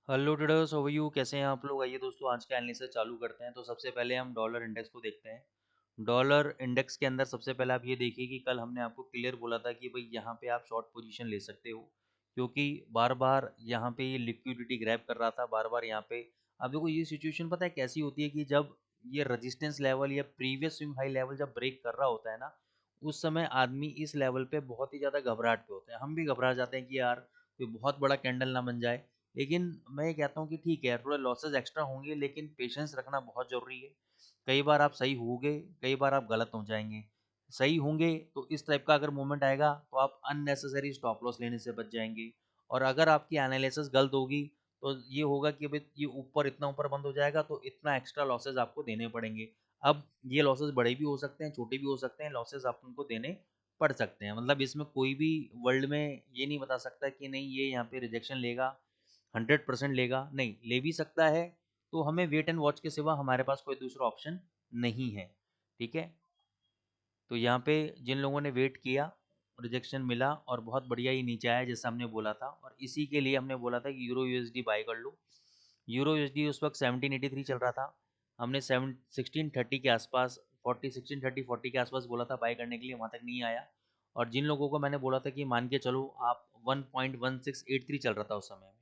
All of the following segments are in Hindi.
Hello traders, how are you? कैसे हैं आप लोग? आइए दोस्तों, आज का एनालिसिस चालू करते हैं। तो सबसे पहले हम डॉलर इंडेक्स को देखते हैं। डॉलर इंडेक्स के अंदर सबसे पहले आप ये देखिए कि कल हमने आपको क्लियर बोला था कि भाई यहाँ पे आप शॉर्ट पोजीशन ले सकते हो, क्योंकि बार बार यहाँ पे ये लिक्विडिटी ग्रैब कर रहा था। बार बार यहाँ पे अब देखो, ये सिचुएशन पता है कैसी होती है कि जब ये रजिस्टेंस लेवल या प्रीवियस स्विंग हाई लेवल जब ब्रेक कर रहा होता है ना, उस समय आदमी इस लेवल पे बहुत ही ज़्यादा घबराहट पे होता है। हम भी घबरा जाते हैं कि यार कोई बहुत बड़ा कैंडल ना बन जाए। लेकिन मैं ये कहता हूँ कि ठीक है यार, थोड़े लॉसेस एक्स्ट्रा होंगे, लेकिन पेशेंस रखना बहुत ज़रूरी है। कई बार आप सही होगे, कई बार आप गलत हो जाएंगे। सही होंगे तो इस टाइप का अगर मूवमेंट आएगा तो आप अननेसेसरी स्टॉप लॉस लेने से बच जाएंगे। और अगर आपकी एनालिसिस गलत होगी तो ये होगा कि भाई ये ऊपर इतना ऊपर बंद हो जाएगा तो इतना एक्स्ट्रा लॉसेस आपको देने पड़ेंगे। अब ये लॉसेस बड़े भी हो सकते हैं, छोटे भी हो सकते हैं, लॉसेस आप उनको देने पड़ सकते हैं। मतलब इसमें कोई भी वर्ल्ड में ये नहीं बता सकता कि नहीं ये यहाँ पे रिजेक्शन लेगा, 100% लेगा। नहीं, ले भी सकता है। तो हमें वेट एंड वॉच के सिवा हमारे पास कोई दूसरा ऑप्शन नहीं है। ठीक है, तो यहाँ पे जिन लोगों ने वेट किया, रिजेक्शन मिला और बहुत बढ़िया ही नीचे आया जैसा हमने बोला था, और इसी के लिए हमने बोला था कि यूरो यूएसडी बाय कर लो। यूरो यूएसडी उस वक्त 1783 चल रहा था। हमने 1630 के आसपास, 1630 के आसपास बोला था बाय करने के लिए, वहाँ तक नहीं आया। और जिन लोगों को मैंने बोला था कि मान के चलो आप 1.1683 चल रहा था उस समय में,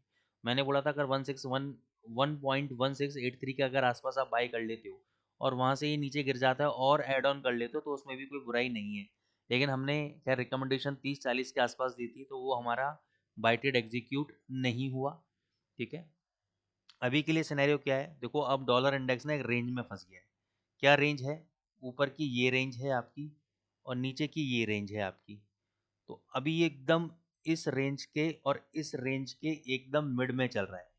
मैंने बोला था अगर 1.1683 के अगर आसपास आप बाय कर लेते हो और वहाँ से ये नीचे गिर जाता है और ऐड ऑन कर लेते हो तो उसमें भी कोई बुराई नहीं है। लेकिन हमने खैर रिकमेंडेशन 30-40 के आसपास दी थी, तो वो हमारा बाय ट्रेड एग्जीक्यूट नहीं हुआ। ठीक है, अभी के लिए सिनेरियो क्या है देखो, अब डॉलर इंडेक्स ना एक रेंज में फंस गया है। क्या रेंज है? ऊपर की ये रेंज है आपकी और नीचे की ये रेंज है आपकी। तो अभी ये एकदम इस रेंज के और इस रेंज के एकदम मिड में चल रहा है।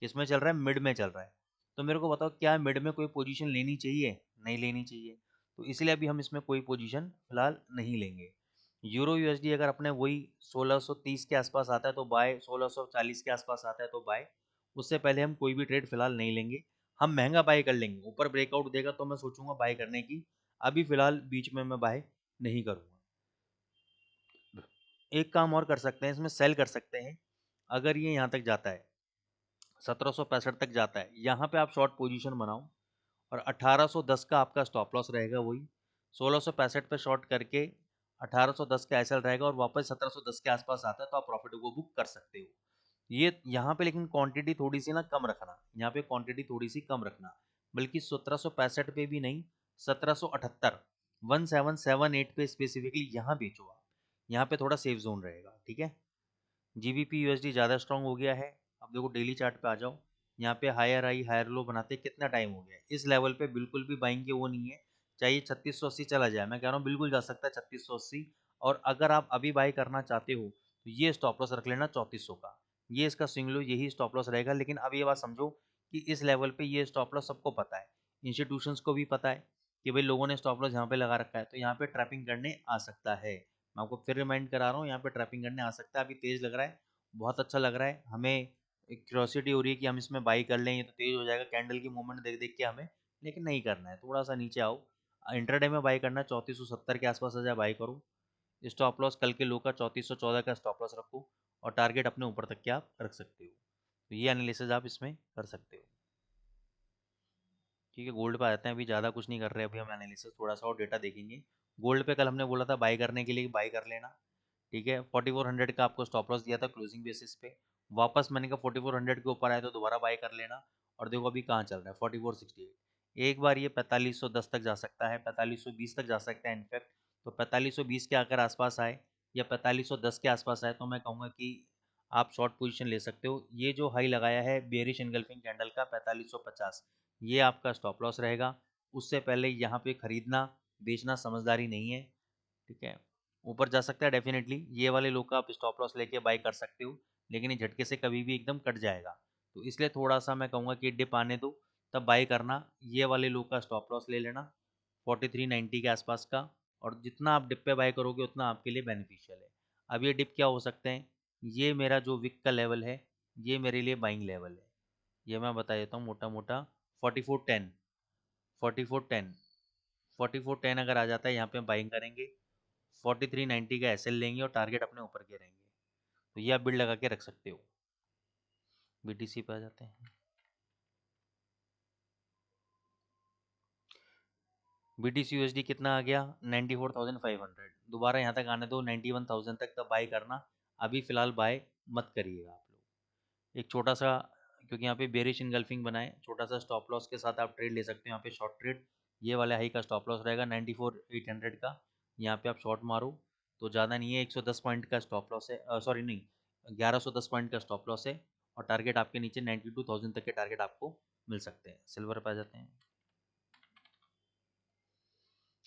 किसमें चल रहा है? मिड में चल रहा है। तो मेरे को बताओ, क्या मिड में कोई पोजीशन लेनी चाहिए? नहीं लेनी चाहिए। तो इसलिए अभी हम इसमें कोई पोजीशन फिलहाल नहीं लेंगे। यूरो यूएसडी अगर अपने वही 1630 के आसपास आता है तो बाय, 1640 के आसपास आता है तो बाय। उससे पहले हम कोई भी ट्रेड फिलहाल नहीं लेंगे। हम महंगा बाय कर लेंगे, ऊपर ब्रेकआउट देगा तो मैं सोचूंगा बाय करने की। अभी फिलहाल बीच में मैं बाय नहीं करूंगा। एक काम और कर सकते हैं, इसमें सेल कर सकते हैं। अगर ये यहाँ तक जाता है, 1765 तक जाता है, यहाँ पे आप शॉर्ट पोजीशन बनाओ और 1810 का आपका स्टॉप लॉस रहेगा। वही 1665 पे शॉर्ट करके 1810 का एसएल रहेगा और वापस 1710 के आसपास आता है तो आप प्रॉफिट को बुक कर सकते हो। ये यहाँ पे लेकिन क्वांटिटी थोड़ी सी ना कम रखना, यहाँ पे क्वांटिटी थोड़ी सी कम रखना, बल्कि 1765 पे भी नहीं, 1778, 1778 पे स्पेसिफिकली यहाँ बेचो आप। यहाँ पे थोड़ा सेफ जोन रहेगा। ठीक है, जीबीपी यूएसडी ज़्यादा स्ट्रांग हो गया है। अब देखो डेली चार्ट पे आ जाओ, यहाँ पे हायर हाई हायर लो बनाते कितना टाइम हो गया है। इस लेवल पे बिल्कुल भी बाइंग के वो नहीं है। चाहिए 3680 चला जाए, मैं कह रहा हूँ बिल्कुल जा सकता है 3680। और अगर आप अभी बाई करना चाहते हो तो ये स्टॉप लॉस रख लेना 3400 का। ये इसका स्विंग लो, यही स्टॉप लॉस रहेगा। लेकिन अब ये बात समझो कि इस लेवल पे ये स्टॉप लॉस सबको पता है, इंस्टीट्यूशंस को भी पता है कि भाई लोगों ने स्टॉप लॉस यहाँ पे लगा रखा है, तो यहाँ पे ट्रैपिंग करने आ सकता है। मैं आपको फिर रिमाइंड करा रहा हूँ, यहाँ पे ट्रैपिंग करने आ सकता है। अभी तेज लग रहा है, बहुत अच्छा लग रहा है, हमें एक क्यूरियोसिटी हो रही है कि हम इसमें बाई कर लें, ये तो तेज हो जाएगा कैंडल की मूवमेंट देख देख के हमें। लेकिन नहीं करना है, थोड़ा सा नीचे आओ। इंटरडे में बाई करना है, 3470 के आसपास आ जाए बाई करो। स्टॉप लॉस कल के लो का 3414 का स्टॉप लॉस रखो और टारगेट अपने ऊपर तक के आप रख सकते हो। तो ये एनालिसिस आप इसमें कर सकते हो। ठीक है, गोल्ड पे आते हैं। अभी ज़्यादा कुछ नहीं कर रहे, अभी हम एनालिसिस थोड़ा सा और डेटा देखेंगे। गोल्ड पे कल हमने बोला था बाई करने के लिए, बाई कर लेना। ठीक है, 4400 का आपको स्टॉप लॉस दिया था क्लोजिंग बेसिस पे। वापस मैंने कहा 4400 के ऊपर आए तो दोबारा बाई कर लेना। और देखो अभी कहाँ चल रहा है, 4468। एक बार ये 4510 तक जा सकता है, 4520 तक जा सकता है इनफैक्ट। तो 4520 के आकर आसपास आए या 4510 के आसपास आए तो मैं कहूँगा कि आप शॉर्ट पोजीशन ले सकते हो। ये जो हाई लगाया है बेरिश एंगल्फिंग कैंडल का 4550, ये आपका स्टॉप लॉस रहेगा। उससे पहले यहाँ पे खरीदना बेचना समझदारी नहीं है। ठीक है, ऊपर जा सकता है डेफिनेटली, ये वाले लोग का आप स्टॉप लॉस लेके बाई कर सकते हो। लेकिन ये झटके से कभी भी एकदम कट जाएगा, तो इसलिए थोड़ा सा मैं कहूँगा कि डिप आने दो तब बाई करना। ये वाले लोग का स्टॉप लॉस ले लेना 4390 के आसपास का। और जितना आप डिप पे बाई करोगे उतना आपके लिए बेनिफिशियल है। अब ये डिप क्या हो सकते हैं, ये मेरा जो विक का लेवल है, ये मेरे लिए बाइंग लेवल है। ये मैं बता देता हूँ मोटा मोटा, 4410, 4410, 4410 अगर आ जाता है यहाँ पे हम बाइंग करेंगे। 4390 का एसएल लेंगे और टारगेट अपने ऊपर के रहेंगे। तो ये आप बिल्ड लगा के रख सकते हो। BTC पे आ जाते हैं। BTC USD कितना आ गया? 94,500। दोबारा यहाँ तक आने दो, 91,000 तक, तब बाय करना। अभी फिलहाल बाय मत करिएगा आप लोग। एक छोटा सा, क्योंकि यहाँ पे बेरिश इनगल्फिंग बना है, छोटा सा स्टॉप लॉस के साथ आप ट्रेड ले सकते हो। यहाँ पे शॉर्ट ट्रेड, ये वाले हाई का स्टॉप लॉस रहेगा 94,800 का। यहाँ पे आप शॉर्ट मारो तो ज़्यादा नहीं है, 110 पॉइंट का स्टॉप लॉस है, सॉरी नहीं, 1110 पॉइंट का स्टॉप लॉस है। और टारगेट आपके नीचे 92,000 तक के टारगेट आपको मिल सकते हैं। सिल्वर पे आ जाते हैं।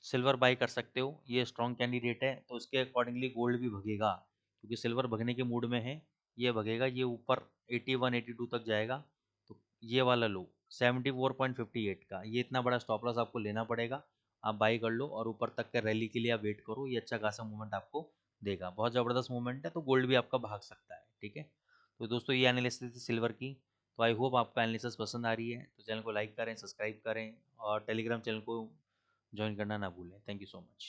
सिल्वर बाई कर सकते हो, ये स्ट्रॉन्ग कैंडिडेट है, तो उसके अकॉर्डिंगली गोल्ड भी भगेगा, क्योंकि सिल्वर भगने के मूड में है। ये भगेगा, ये ऊपर 81 82 तक जाएगा। तो ये वाला लो 74.58 का, ये इतना बड़ा स्टॉप लॉस आपको लेना पड़ेगा। आप बाई कर लो और ऊपर तक के रैली के लिए आप वेट करो, ये अच्छा खासा मूवमेंट आपको देगा। बहुत ज़बरदस्त मूवमेंट है, तो गोल्ड भी आपका भाग सकता है। ठीक है, तो दोस्तों ये एनालिसिस थी सिल्वर की। तो आई होप आपका एनालिसिस पसंद आ रही है, तो चैनल को लाइक करें, सब्सक्राइब करें और टेलीग्राम चैनल को ज्वाइन करना ना भूलें। Thank you so much.